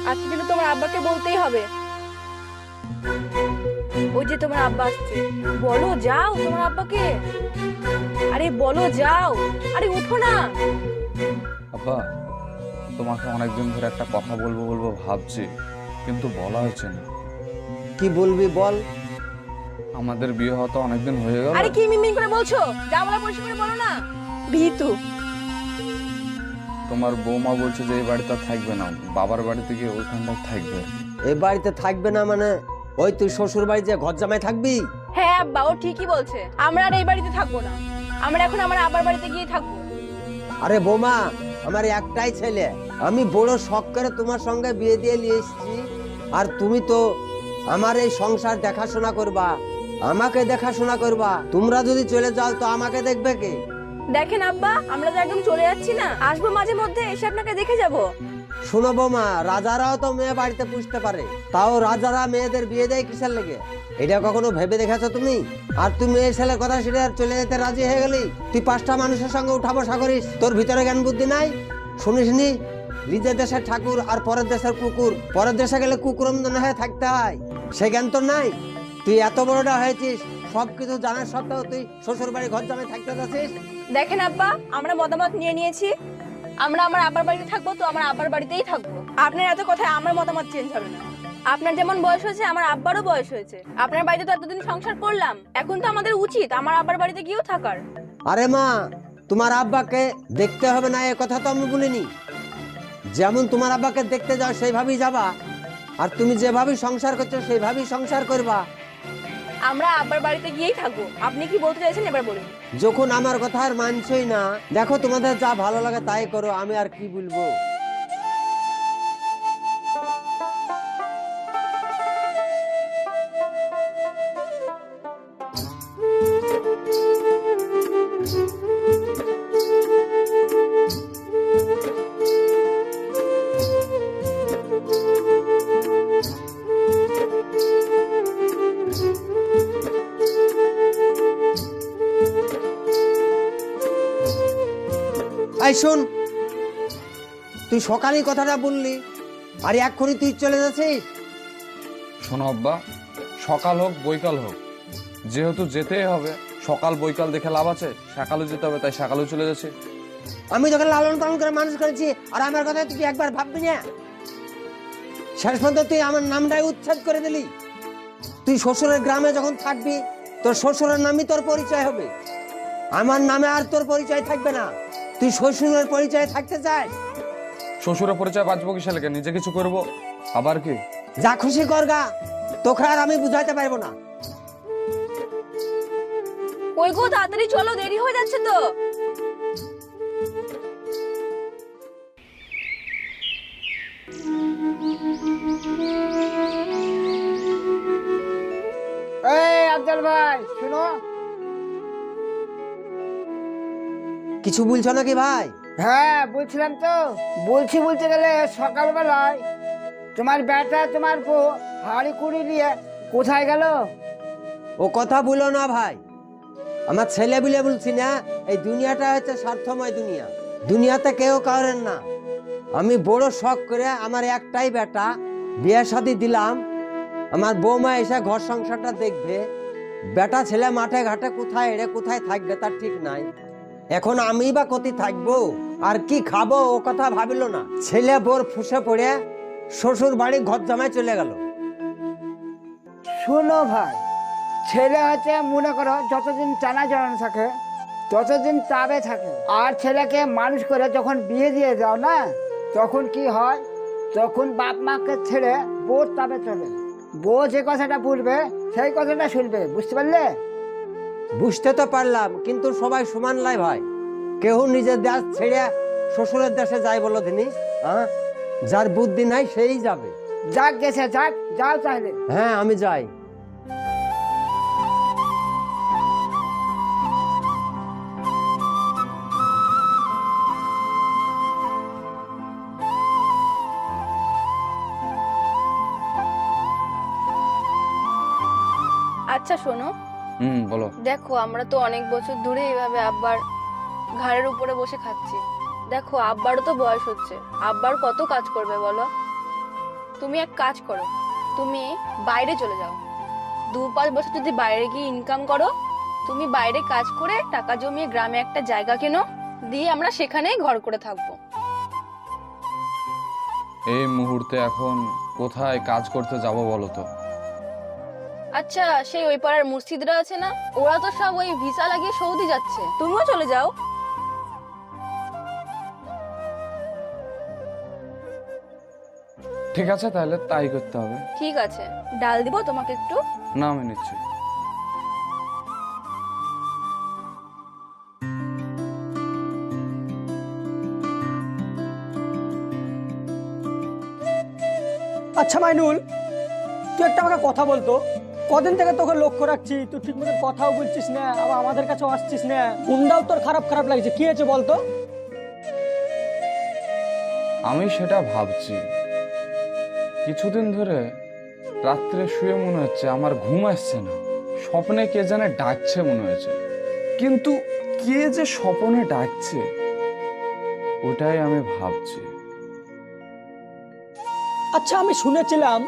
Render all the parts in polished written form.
আজকে কিন্তু তোমার আব্বাকে বলতেই হবে। ওই যে তোমার আব্বা আসছে, বলো যাও তোমার আব্বাকে। আরে বলো যাও, আরে উঠো না। আব্বা, তোমাকে অনেকদিন ধরে একটা কথা বলবো বলবো ভাবছি, কিন্তু বলা হচ্ছে না। কি বলবি বল। আমাদের বিয়ে হতে অনেকদিন হয়ে গেল। আরে কি মিনমিন করে বলছো, যা বলা পরিষ্কার করে বলো না। ভীতু। তোমার বৌমা বলছে যে এই বাড়িতে আর থাকবে না, বাবার বাড়িতে গিয়ে ওইখানটায় থাকবে। এই বাড়িতে থাকবে না মানে ওই তুই শ্বশুর বাড়ি যে ঘর জামাই থাকবি? হ্যাঁ আব্বা, ও ঠিকই বলছে, আমরা আর এই বাড়িতে থাকবো না, আমরা এখন আমার আব্বার বাড়িতে গিয়ে থাকবো। আরে বৌমা, আমার একটাই ছেলে, আমি বড় শখ করে তোমার সঙ্গে বিয়ে দিয়ে নিয়ে এসেছি, আর তুমি তো আমার এই সংসার দেখাশোনা করবা, আমাকে দেখাশোনা করবা। তোমরা যদি চলে যাও তো আমাকে দেখবে কে? দেখেন আব্বা, আমরা তো একদম চলে যাচ্ছি না, আসবো মাঝে মধ্যে, এসে আপনাকে দেখে যাব। শোনো বৌমা, রাজারাও তো মেয়ে বাড়িতে পুষতে পারে, তাও রাজারা মেয়েদের বিয়ে দেয় কিসের লেগে? এটা কখনো ভেবে দেখেছো তুমি? আর তুই মেয়ে ছেলের কথা সেটা চলে যেতে রাজি হয়ে গেলি? তুই 5টা মানুষের সঙ্গে উঠা বসা করিস, তোর ভিতরে জ্ঞান বুদ্ধি নাই? শুনিসনি নিজের দেশের ঠাকুর আর পরের দেশের কুকুর, পরের দেশে গেলে কুকুরমদন হয়ে থাকতে হয়, সে জ্ঞান তোর নাই? তুই এত বড়টা হয়েছিস, সবকিছু জানার সত্ত্বেও তুই শ্বশুর বাড়ি ঘর জামাই থাকতে যাচ্ছিস। দেখেন আব্বা, আমরা মতামত নিয়ে নিয়েছি, আমরা আমার আব্বার বাড়িতে থাকবো তো আমার আব্বার বাড়িতেই থাকবো। আপনার এত কথায় আমার মতামত চেঞ্জ হবে না। আপনার যেমন বয়স হয়েছে আমার আব্বারও বয়স হয়েছে, আপনার বাড়িতে তো এতদিন সংসার করলাম, এখন তো আমাদের উচিত আমার আব্বার বাড়িতে গিয়েও থাকার। আরে মা, তোমার আব্বাকে দেখতে হবে না এ কথা তো আমি বলিনি। যেমন তোমার আব্বাকে দেখতে যাও সেইভাবেই যাবা, আর তুমি যেভাবে সংসার করছো সেইভাবেই সংসার করবা। আমরা আব্বার বাড়িতে গিয়েই থাকবো, আপনি কি বলতে চাইছেন এবার বলুন। যখন আমার কথা আর মানছই না, দেখো তোমাদের যা ভালো লাগে তাই করো, আমি আর কি বলবো। এই শোন, তুই সকালেই কথাটা বললি আর এক্ষুনি তুই চলে যাচ্ছিস। শোনো আব্বা, সকাল হোক বৈকাল হোক, যেহেতু যেতেই হবে, সকাল বৈকাল দেখে লাভ আছে? সকালেও যেতে হবে, তাই সকালেও চলে যাচ্ছে। আমি তোকে লালন পালন করে মানুষ করেছি, আর আমার কথা তুই একবার ভাববি না? শেষ পর্যন্ত তুই আমার নামটাই উচ্ছেদ করে দিলি। তুই শ্বশুরের গ্রামে যখন থাকবি, তোর শ্বশুরের নামই তোর পরিচয় হবে, আমার নামে আর তোর পরিচয় থাকবে না। তুই শ্বশুরের পরিচয় থাকতে চাস? শ্বশুরের পরিচয় বাঁচবো কিসে লেগে? নিজে কিছু করবো, আবার কি? যা খুশি করগা, তোকে আর আমি বুঝাইতে পারবো না। ওই গো, তাড়াতাড়ি চলো, দেরি হয়ে যাচ্ছে তো। এই আফজাল ভাই শুনো। কিছু বলছো নাকি ভাই? হ্যাঁ বলছিলাম তো, বলতে গেলে সকালবেলায় তোমার বেটা তোমার বউ হাড়ি কুড়ি নিয়ে কোথায় গেল? ও কথা বলো না ভাই, আমার ছেলে বিলে বলছি না, এই দুনিয়াটা হচ্ছে স্বার্থময় দুনিয়া, দুনিয়াতে কেউ কারেন না। আমি বড় শখ করে আমার একটাই বেটা, বিয়ে শাদী দিলাম, আমার বৌমা এসে ঘর সংসারটা দেখবে, বেটা ছেলে মাঠে ঘাটে কোথায় এড়ে কোথায় থাকবে তার ঠিক নাই। এখন আমি বা কোথায় থাকবো আর কি খাবো ও কথা ভাবিল না। ছেলে বোর ফুসে পড়ে শ্বশুর বাড়ি ঘর জামাই চলে গেল। শুনো ভাই, ছেলে হচ্ছে মনে করো যতদিন টানা জড়ানো থাকে ততদিন তাবে থাকে, আর ছেলেকে মানুষ করে যখন বিয়ে দিয়ে দাও না, তখন কি হয়, তখন বাপ মাকে ছেড়ে বউর তাবে চলে। বউ যে কথাটা বলবে সেই কথাটা শুনবে, বুঝতে পারলে? বুঝতে তো পারলাম, কিন্তু সবাই সমান লাই ভাই, কেউ নিজের দেশ ছেড়ে শ্বশুরের দেশে যায় বলো দিনি? হ্যাঁ, যার বুদ্ধি নাই সেই যাবে। যাক গেছে যাক, যাও চাইলে। হ্যাঁ আমি যাই। আচ্ছা শোনো, বলো। দেখো আমরা তো অনেক বছর ধরে এইভাবে আব্বার ঘাড়ের উপরে বসে খাচ্ছি, দেখো আব্বারও তো বয়স হচ্ছে, আব্বার কত কাজ করবে বলো। তুমি এক কাজ করো, তুমি বাইরে চলে যাও। 2-5 বছর যদি বাইরে গিয়ে ইনকাম করো, তুমি বাইরে কাজ করে টাকা জমিয়ে গ্রামে একটা জায়গা কেনো, দিয়ে আমরা সেখানেই ঘর করে থাকবো। এই মুহূর্তে এখন কোথায় কাজ করতে যাব বলো তো? আচ্ছা, সেই ওই পাড়ার মুর্শিদরা আছে না, ওরা তো সব ওই ভিসা লাগিয়ে সৌদি যাচ্ছে, তুমিও চলে যাও। ঠিক আছে, তাহলে তাই করতে হবে। ঠিক আছে, ডাল দিব তোমাকে একটু? না, আমি নিচ্ছি। আচ্ছা মাইনুল, তুই একটা আমাকে কথা বলতো, কদিন থেকে তোকে লক্ষ্য রাখছি, তুই ঠিক মতো কথাও বলছিস না, আবার আমাদের কাছেও আসছিস না, মনটাও তোর খারাপ খারাপ লাগছে, কি হয়েছে বলতো? আমি সেটা ভাবছি। কিছুদিন ধরে রাত্রে শুয়ে মনে হচ্ছে আমার ঘুম আসছে না, স্বপ্নে কে জানে ডাকছে মনে হয়েছে, কিন্তু কে যে স্বপ্নে ডাকছে ওটাই আমি ভাবছি। আচ্ছা, আমি শুনেছিলাম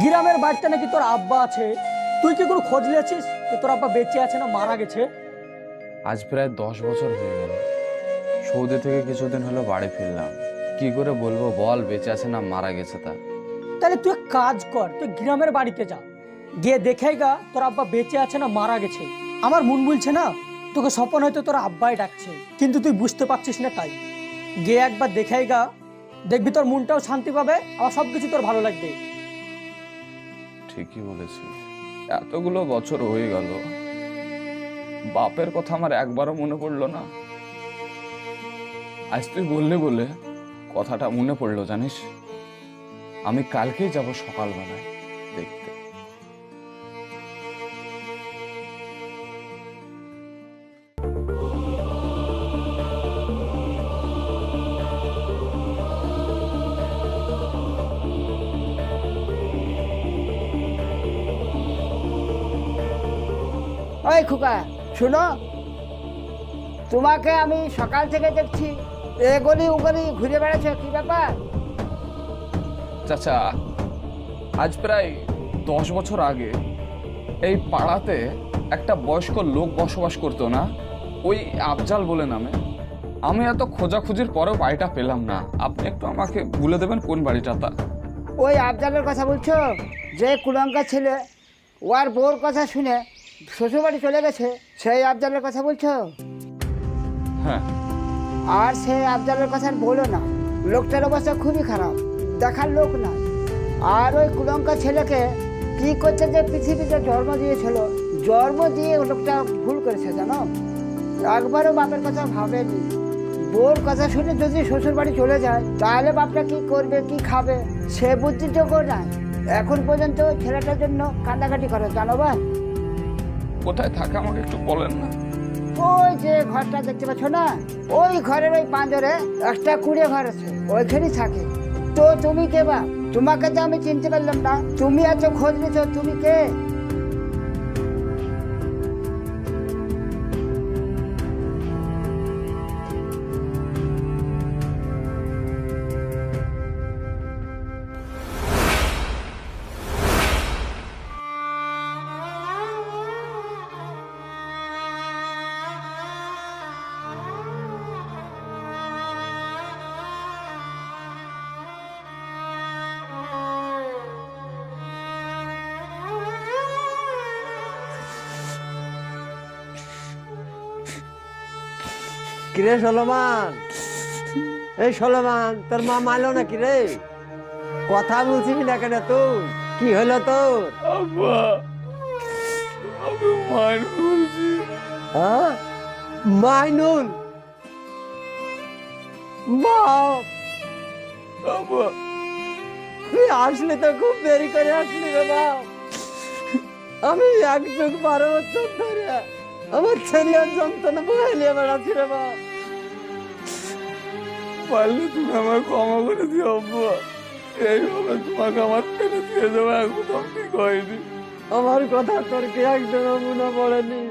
গ্রামের বাড়িতে নাকি তোর আব্বা আছে, তুই কি কোনো খোঁজ নিয়েছিস যে তোর আব্বা বেঁচে আছে না মারা গেছে? আজ প্রায় 10 বছর হয়ে গেল, সৌদি থেকে কিছুদিন হলো বাড়ি ফিরলাম, কি করে বলবো বল বেঁচে আছে না মারা গেছে তা? তাহলে তুই এক কাজ কর, তুই গ্রামের বাড়িতে যা, গিয়ে দেখেই গা তোর আব্বা বেঁচে আছে না মারা গেছে। আমার মন বলছে না তোকে স্বপন হয়তো তোর আব্বাই ডাকছে, কিন্তু তুই বুঝতে পারছিস না, তাই গিয়ে একবার দেখেই গা, দেখবি তোর মনটাও শান্তি পাবে, আর সবকিছু তোর ভালো লাগবে। ঠিকই বলেছিস, এতগুলো বছর হয়ে গেল, বাপের কথা আমার একবারও মনে পড়লো না। আজ তুই বললে বলে কথাটা মনে পড়লো, জানিস আমি কালকেই যাব সকালবেলায় দেখতে। ওই খোকা শুনো, তোমাকে আমি সকাল থেকে দেখছি এগলি উগলি ঘুরে বেড়াচ্ছ, কি ব্যাপার? চাচা, আজ প্রায় 10 বছর আগে এই পাড়াতে একটা বয়স্ক লোক বসবাস করতো না, ওই আফজাল বলে নামে। আমি এত খোঁজাখুঁজির পরেও বাড়িটা পেলাম না, আপনি একটু আমাকে বলে দেবেন কোন বাড়িটা তা? ওই আফজালের কথা বলছো, যে কুলঙ্কা ছেলে ওর বউর কথা শুনে শ্বশুরবাড়ি চলে গেছে, সেই আফজালের কথা বলছো? হ্যাঁ। আর সেই আফজালের কথা বলো না, লোকটার অবস্থা খুবই খারাপ, দেখার লোক না। আর ওই কুলঙ্কা ছেলেকে কি করছে যে পৃথিবীতে জন্ম দিয়েছিল, জন্ম দিয়ে লোকটা ভুল করেছে জানো, একবারও বাপের কথা ভাবেনি। বউর কথা শুনে যদি শ্বশুর বাড়ি চলে যায়, তাহলে বাপটা কি করবে, কি খাবে, সে বুদ্ধিটুকু নাই। এখন পর্যন্ত ছেলেটার জন্য কান্দাকাটি করে, জানো বা? কোথায় থাকে আমাকে একটু বলেন না? ওই যে ঘরটা দেখতে পাচ্ছ না, ওই ঘরের ওই পাঁজরে একটা কুড়ে ঘর আছে, ওইখানেই থাকে। তো তুমি কে বা? তোমাকে তো আমি চিনতে পারলাম না, তুমি এত খোঁজ নিচ্ছ, তুমি কে? কিরে সলমান, এই সলমান, তোর মা মারলো না কিরে? কথা বলছিস না কেন তুই? কি হলো তোর? আব্বা, আমি মাইনুল বলছি। হ্যাঁ, মাইনুল বাপ, আব্বা, তুই আসলি তো খুব দেরি করে আসলি রে বাপ। আমি 1-12 বছর ধরে আমার ছেলের যন্ত্রণা বহাইলে বেড়াচ্ছি রে বাপ। পারলে তুমি আমার ক্ষমা করে দিও আব্বা, এইভাবে তোমাকে আমার ফেলে দিয়ে যাবো একদম ঠিক হয়নি। আমার কথা তোর কি একদম মনে পড়েনি?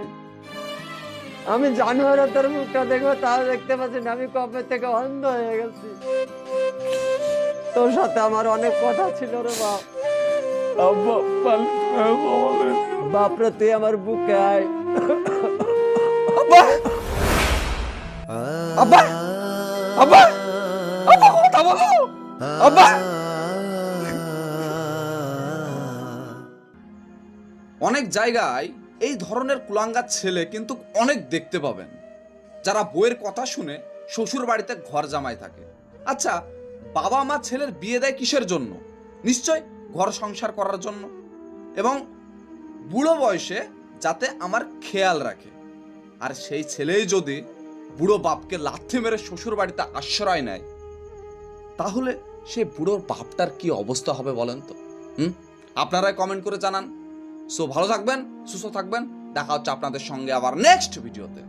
আমি জানুয়ারি তোর মুখটা দেখবো, তাও দেখতে পাচ্ছি না, আমি কবে থেকে অন্ধ হয়ে গেছি। তোর সাথে আমার অনেক কথা ছিল রে বাপ। আব্বা পারলে তুমি আমাকে ক্ষমা করে দিও। বাপরে তুই আমার বুকে আয়। আব্বা আব্বা আব্বা আব্বা কথা বলো আব্বা। অনেক জায়গায় এই ধরনের কুলাঙ্গার ছেলে কিন্তু অনেক দেখতে পাবেন, যারা বউয়ের কথা শুনে শ্বশুর বাড়িতে ঘর জামাই থাকে। আচ্ছা, বাবা মা ছেলের বিয়ে দেয় কিসের জন্য? নিশ্চয় ঘর সংসার করার জন্য, এবং বুড়ো বয়সে যাতে আমার খেয়াল রাখে। আর সেই ছেলেই যদি বুড়ো বাপকে লাথি মেরে শ্বশুর বাড়িতে আশ্রয় নেয়, তাহলে সে বুড়োর বাপটার কি অবস্থা হবে বলেন তো? আপনারাই কমেন্ট করে জানান। সো ভালো থাকবেন, সুস্থ থাকবেন, দেখা হচ্ছে আপনাদের সঙ্গে আবার নেক্সট ভিডিওতে।